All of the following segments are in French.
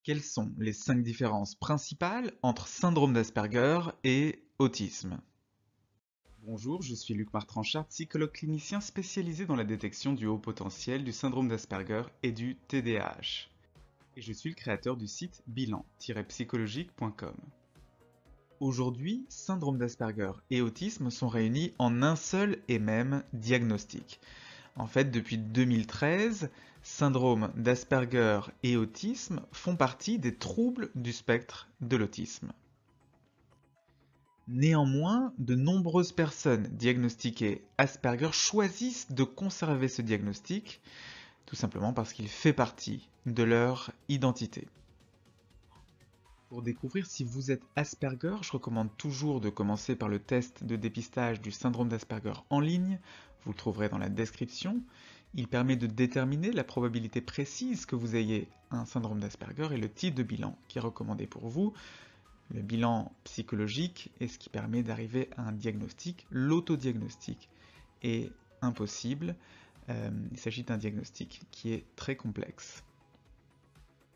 Quelles sont les 5 différences principales entre syndrome d'Asperger et autisme? Bonjour, je suis Luc Martranchard, psychologue clinicien spécialisé dans la détection du haut potentiel, du syndrome d'Asperger et du TDAH. Et je suis le créateur du site bilan-psychologique.com. Aujourd'hui, syndrome d'Asperger et autisme sont réunis en un seul et même diagnostic. En fait, depuis 2013, syndrome d'Asperger et autisme font partie des troubles du spectre de l'autisme. Néanmoins, de nombreuses personnes diagnostiquées Asperger choisissent de conserver ce diagnostic, tout simplement parce qu'il fait partie de leur identité. Pour découvrir si vous êtes Asperger, je recommande toujours de commencer par le test de dépistage du syndrome d'Asperger en ligne. Vous le trouverez dans la description. Il permet de déterminer la probabilité précise que vous ayez un syndrome d'Asperger et le type de bilan qui est recommandé pour vous. Le bilan psychologique est ce qui permet d'arriver à un diagnostic. L'autodiagnostic est impossible. Il s'agit d'un diagnostic qui est très complexe.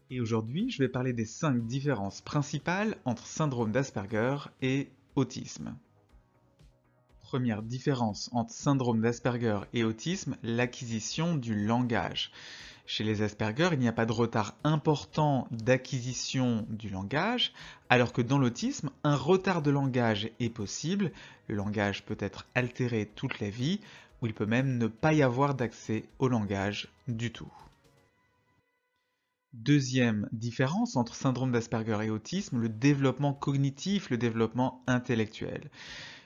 Et aujourd'hui, je vais parler des 5 différences principales entre syndrome d'Asperger et autisme. Première différence entre syndrome d'Asperger et autisme, l'acquisition du langage. Chez les Asperger, il n'y a pas de retard important d'acquisition du langage, alors que dans l'autisme, un retard de langage est possible. Le langage peut être altéré toute la vie, ou il peut même ne pas y avoir d'accès au langage du tout. Deuxième différence entre syndrome d'Asperger et autisme, le développement cognitif, le développement intellectuel.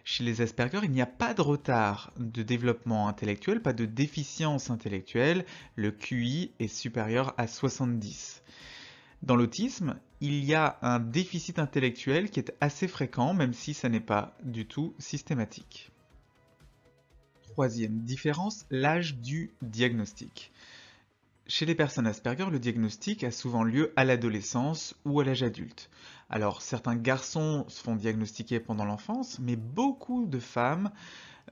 Chez les Asperger, il n'y a pas de retard de développement intellectuel, pas de déficience intellectuelle, le QI est supérieur à 70. Dans l'autisme, il y a un déficit intellectuel qui est assez fréquent, même si ça n'est pas du tout systématique. Troisième différence, l'âge du diagnostic. Chez les personnes Asperger, le diagnostic a souvent lieu à l'adolescence ou à l'âge adulte. Alors, certains garçons se font diagnostiquer pendant l'enfance, mais beaucoup de femmes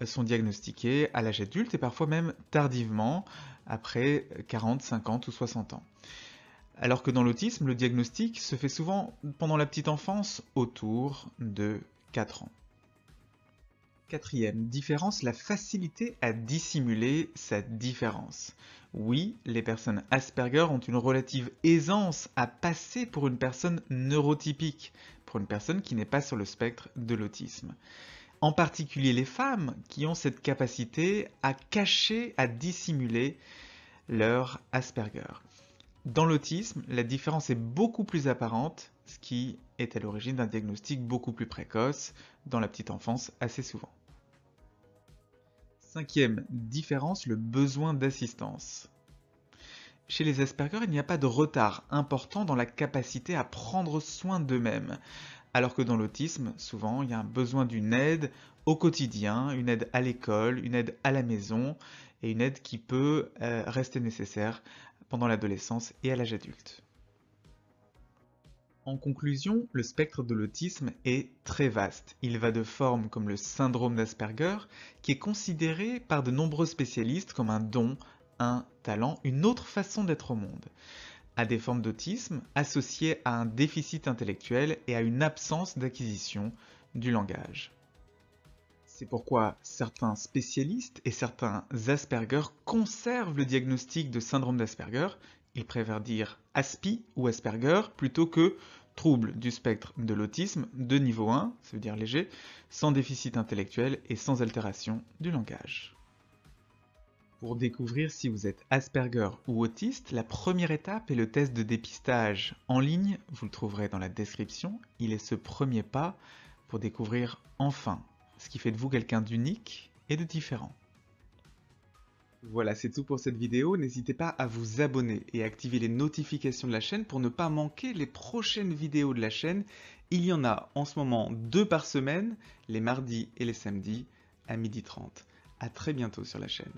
sont diagnostiquées à l'âge adulte et parfois même tardivement, après 40, 50 ou 60 ans. Alors que dans l'autisme, le diagnostic se fait souvent pendant la petite enfance, autour de 4 ans. Quatrième différence, la facilité à dissimuler sa différence. Oui, les personnes Asperger ont une relative aisance à passer pour une personne neurotypique, pour une personne qui n'est pas sur le spectre de l'autisme. En particulier les femmes qui ont cette capacité à cacher, à dissimuler leur Asperger. Dans l'autisme, la différence est beaucoup plus apparente, ce qui est à l'origine d'un diagnostic beaucoup plus précoce, dans la petite enfance assez souvent. Cinquième différence, le besoin d'assistance. Chez les Asperger, il n'y a pas de retard important dans la capacité à prendre soin d'eux-mêmes, alors que dans l'autisme, souvent, il y a un besoin d'une aide au quotidien, une aide à l'école, une aide à la maison, et une aide qui peut rester nécessaire pendant l'adolescence et à l'âge adulte. En conclusion, le spectre de l'autisme est très vaste. Il va de formes comme le syndrome d'Asperger, qui est considéré par de nombreux spécialistes comme un don, un talent, une autre façon d'être au monde, à des formes d'autisme associées à un déficit intellectuel et à une absence d'acquisition du langage. C'est pourquoi certains spécialistes et certains Asperger conservent le diagnostic de syndrome d'Asperger. Ils préfèrent dire ASPI ou Asperger plutôt que trouble du spectre de l'autisme de niveau 1, ça veut dire léger, sans déficit intellectuel et sans altération du langage. Pour découvrir si vous êtes Asperger ou autiste, la première étape est le test de dépistage en ligne, vous le trouverez dans la description. Il est ce premier pas pour découvrir enfin ce qui fait de vous quelqu'un d'unique et de différent. Voilà, c'est tout pour cette vidéo. N'hésitez pas à vous abonner et à activer les notifications de la chaîne pour ne pas manquer les prochaines vidéos de la chaîne. Il y en a en ce moment 2 par semaine, les mardis et les samedis à 12h30. À très bientôt sur la chaîne.